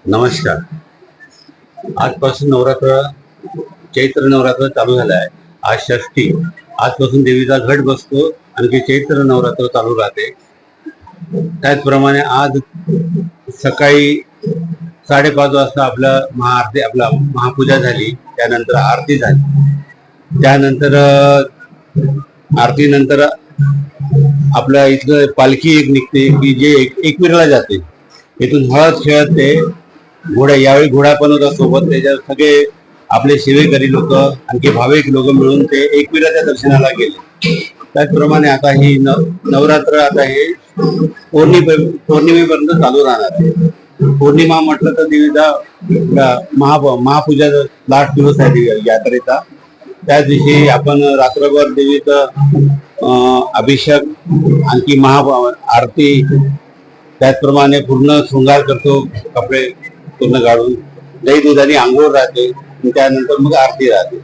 नमस्कार. आजपासून नवरात्र, चैत्र नवरात्र चालू झालं आहे. आज षष्ठी. आजपासून देवीचा घट बसतो. आणखी चैत्र नवरात्र चालू राहते. त्याचप्रमाणे आज सकाळी 5:30 वाजता आपला महापूजा झाली. त्यानंतर आरती झाली. त्यानंतर आरतीनंतर आपल्या इथलं पालखी एक निघते की जे एकविराला जाते. इथून हळद खेळत ते यावेळी घोडा पण होता सोबत. त्याच्यात सगळे आपले सेवेकरी लोक आणखी भाविक लोक मिळून ते एकविराच्या दर्शनाला गेले. त्याचप्रमाणे आता ही नवरात्र आता हे पौर्णिमेपर्यंत चालू राहणार आहे. पौर्णिमा म्हटलं तर देवीचा महापूजा लास्ट दिवस आहे यात्रेचा. त्या दिवशी आपण रात्रभर देवीचं अभिषेक आणखी आरती, त्याचप्रमाणे पूर्ण शृंगार करतो. कपडे पूर्ण काढून दही दुधाने आंघोळ राहते. त्यानंतर मग आरती राहते.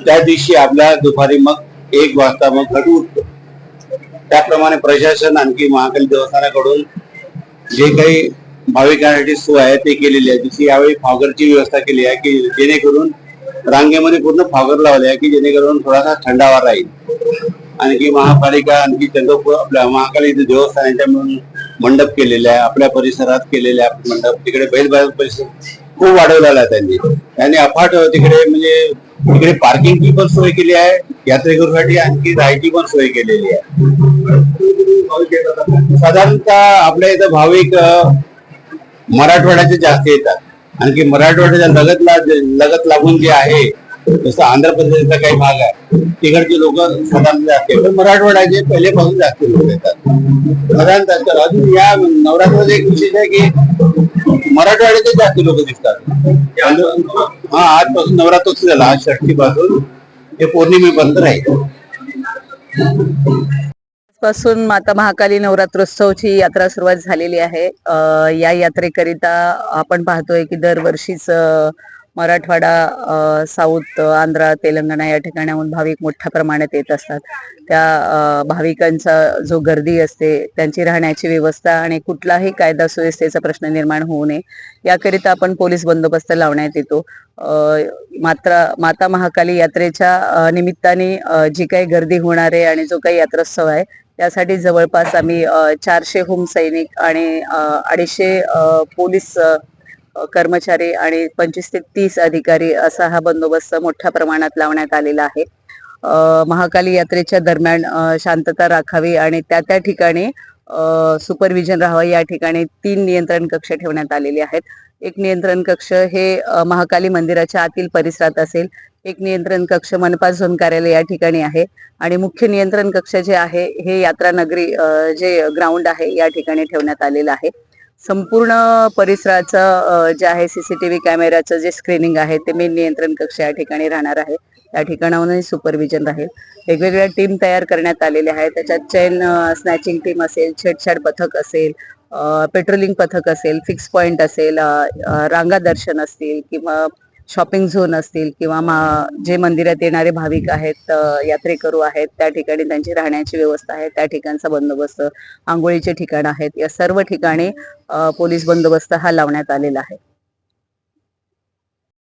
त्या दिवशी आपल्या दुपारी मग 1 वाजता मग घट उठतो. त्याप्रमाणे प्रशासन आणखी महाकाली देवस्थानाकडून जे काही भाविकांसाठी सोय आहे ते केलेली आहे. जशी यावेळी फागरची व्यवस्था केली आहे की जेणेकरून रांगेमध्ये पूर्ण फागर लावले आहे की जेणेकरून थोडासा थंडावा राहील. आणखी महापालिका आणखी चंद्रपूर आपल्या महाकाली देवस्थानाच्या म्हणून मंडप केलेले आहे. आपल्या परिसरात केलेले आहे मंडप. तिकडे बैलबाजार परिसर खूप वाढवलेला आहे त्यांनी अफाट तिकडे म्हणजे तिकडे पार्किंगची पण सोय केली आहे यात्रेकरूसाठी. आणखी राहायची पण सोय केलेली आहे. साधारणतः आपल्या इथं भाविक मराठवाड्याचे जास्त येतात. आणखी मराठवाड्याच्या लगत लागून जे आहे जसं आंध्र प्रदेशचा काही भाग आहे तिकडचे लोक साधारण जास्त येतात. पण मराठवाड्याचे पहिलेपासून जास्त लोक येतात साधारणतः. अजून या नवरात्रात एक विशेष आहे की मराठवाड्याचे जास्त लोक दिसतात. आजपासून नवरात्र झाला. आज षष्ठी पासून ते पौर्णिमेपर्यंत राहील. पासून माता महाकाली नवरात्रोत्सवची यात्रा सुरुवात झालेली आहे. या यात्रेकरिता आपण पाहतोय की दरवर्षीच मराठवाडा, साऊथ, आंध्र, तेलंगणा या ठिकाणाहून भाविक मोठ्या प्रमाणात येत असतात. त्या भाविकांचा जो गर्दी असते, त्यांची राहण्याची व्यवस्था आणि कुठलाही कायदा सुव्यवस्थेचा प्रश्न निर्माण होऊ नये याकरिता आपण पोलीस बंदोबस्त लावण्यात येतो. माता महाकाली यात्रेच्या निमित्ताने जी काही गर्दी होणार आहे आणि जो काही यात्रोत्सव आहे त्यासाठी जवळपास आम्ही 400 होम सैनिक आणि 250 पोलीस कर्मचारी आणि 25 ते 30 अधिकारी असा हा बंदोबस्त मोठ्या प्रमाणात लावण्यात आलेला आहे. महाकाली यात्रेच्या दरम्यान शांतता राखावी आणि त्या ठिकाणी सुपरविजन राहावं या ठिकाणी 3 नियंत्रण कक्ष ठेवण्यात आलेले आहेत. एक नियंत्रण कक्ष हे महाकाली मंदिराच्या आतील परिसरात असेल. एक नियंत्रण कक्ष मनपा झोन कार्यालय या ठिकाणी आहे आणि मुख्य नियंत्रण कक्ष जे आहे हे यात्रा नगरी जे ग्राउंड आहे या ठिकाणी ठेवण्यात आलेलं आहे. संपूर्ण परिसराचं जे आहे सीसीटीव्ही कॅमेराचं जे स्क्रीनिंग आहे ते मेन नियंत्रण कक्ष या ठिकाणी राहणार आहे. त्या ठिकाणाहूनही सुपरविजन राहील. वेगवेगळ्या टीम तयार करण्यात आलेल्या आहेत. त्याच्यात चेन स्नॅचिंग टीम असेल, छेडछाड पथक असेल, पेट्रोलिंग पथक असेल, फिक्स पॉइंट असेल, रांगा दर्शन असतील किंवा शॉपिंग झोन असतील किंवा जे मंदिरात येणारे भाविक आहेत, यात्रेकरू आहेत, त्या ठिकाणी त्यांची राहण्याची व्यवस्था आहे, त्या ठिकाणचा बंदोबस्त, आंघोळीचे ठिकाण आहेत, या सर्व ठिकाणी पोलीस बंदोबस्त हा लावण्यात आलेला आहे.